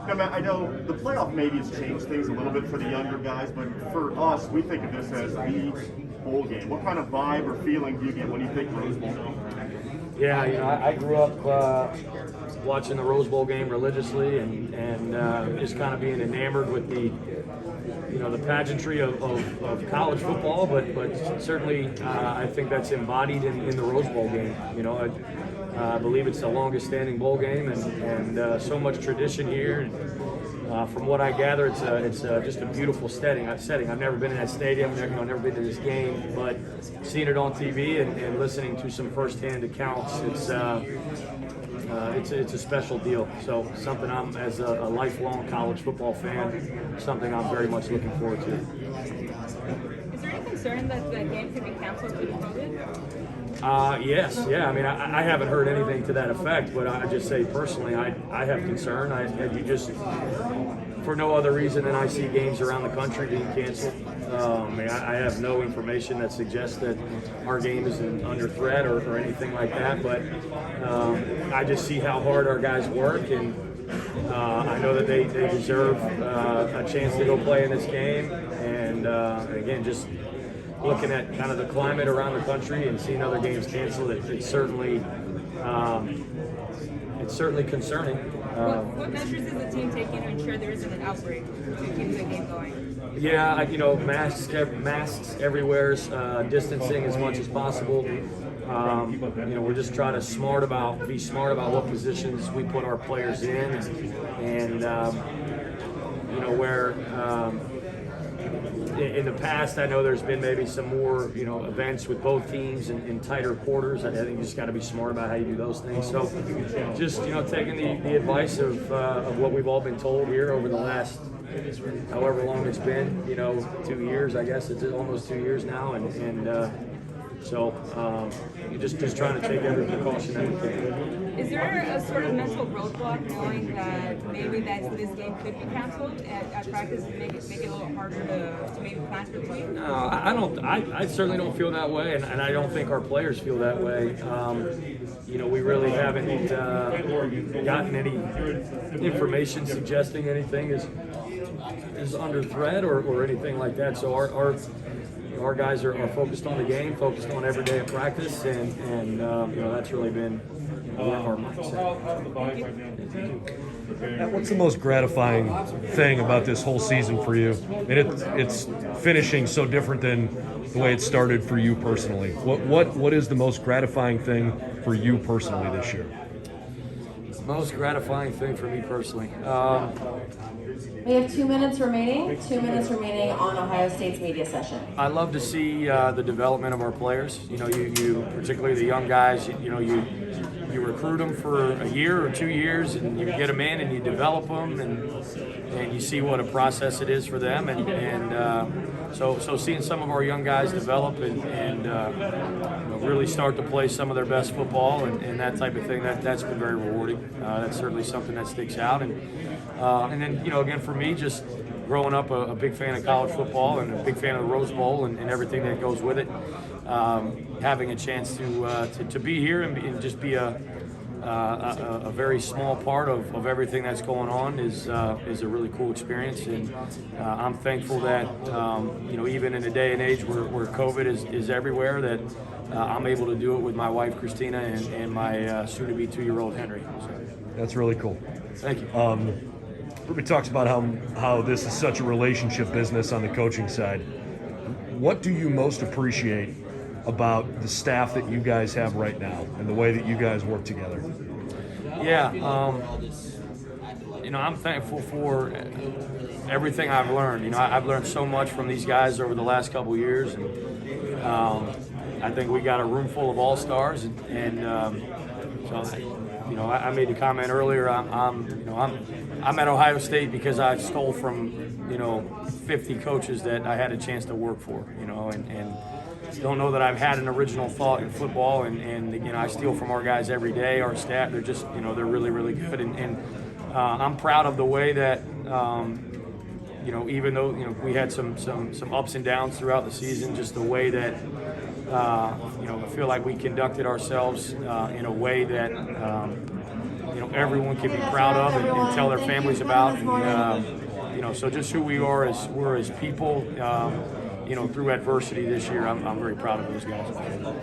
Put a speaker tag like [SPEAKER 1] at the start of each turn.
[SPEAKER 1] Now, Matt, I know the playoff maybe has changed things a little bit for the younger guys, but for us, we think of this as the bowl game. What kind of vibe or feeling do you get when you think Rose Bowl?
[SPEAKER 2] Yeah, I grew up watching the Rose Bowl game religiously and just kind of being enamored with the pageantry of college football, but certainly I think that's embodied in the Rose Bowl game. I believe it's the longest standing bowl game and so much tradition here. From what I gather, it's just a beautiful setting. I've never been in that stadium, never been to this game, but seeing it on TV and listening to some firsthand accounts, it's a special deal. So something I'm, as a lifelong college football fan, something I'm very much looking forward to.
[SPEAKER 3] Is there any concern that the game could be canceled due to COVID?
[SPEAKER 2] Yes, yeah. I mean, I haven't heard anything to that effect, but I just say personally, I have concern. For no other reason than I see games around the country being canceled. I have no information that suggests that our game is under threat or anything like that, but I just see how hard our guys work, and I know that they deserve a chance to go play in this game. And again, just looking at kind of the climate around the country and seeing other games canceled, it's certainly concerning.
[SPEAKER 3] What measures is the team taking to ensure there isn't an outbreak to keep the game going?
[SPEAKER 2] Yeah, masks everywhere, distancing as much as possible. We're just trying to be smart about what positions we put our players in, and where. In the past, I know there's been maybe some more, events with both teams in tighter quarters. I think you just got to be smart about how you do those things. So, just taking the advice of what we've all been told here over the last, however long it's been, 2 years. I guess it's almost 2 years now, so you're just trying to take every precaution that we can.
[SPEAKER 3] Is there a sort of mental roadblock knowing that maybe this game could be canceled at practice and make it a little harder to maybe plan for the week?
[SPEAKER 2] No, I don't. I certainly don't feel that way, and I don't think our players feel that way. We really haven't gotten any information suggesting anything is under threat or anything like that. So our guys are focused on the game, focused on every day of practice, and that's really been our mindset.
[SPEAKER 4] What's the most gratifying thing about this whole season for you? I mean, it's finishing so different than the way it started for you personally. What is the most gratifying thing for you personally this year?
[SPEAKER 2] Most gratifying thing for me personally.
[SPEAKER 5] We have 2 minutes remaining. 2 minutes remaining on Ohio State's media session.
[SPEAKER 2] I love to see the development of our players. You particularly the young guys. You recruit them for a year or 2 years, and you get them in and you develop them, and you see what a process it is for them. So seeing some of our young guys develop and really start to play some of their best football and that type of thing, that's been very rewarding. That's certainly something that sticks out. And then, again, for me, just growing up a big fan of college football and a big fan of the Rose Bowl and everything that goes with it, having a chance to be here and just be a very small part of everything that's going on is a really cool experience, and I'm thankful that even in a day and age where COVID is everywhere, that I'm able to do it with my wife Christina and my soon-to-be 2-year-old Henry. So.
[SPEAKER 4] That's really cool.
[SPEAKER 2] Thank you.
[SPEAKER 4] Everybody talks about how this is such a relationship business on the coaching side. What do you most appreciate about the staff that you guys have right now and the way that you guys work together?
[SPEAKER 2] Yeah, I'm thankful for everything I've learned. I've learned so much from these guys over the last couple of years, and I think we got a room full of all-stars, and so I made the comment earlier. I'm at Ohio State because I stole from 50 coaches that I had a chance to work for. And don't know that I've had an original thought in football, and I steal from our guys every day. Our staff, they're just they're really, really good, and I'm proud of the way that even though we had some ups and downs throughout the season, just the way that I feel like we conducted ourselves in a way that everyone can be proud of and tell their families about. And, so just who we're as people, through adversity this year, I'm very proud of those guys.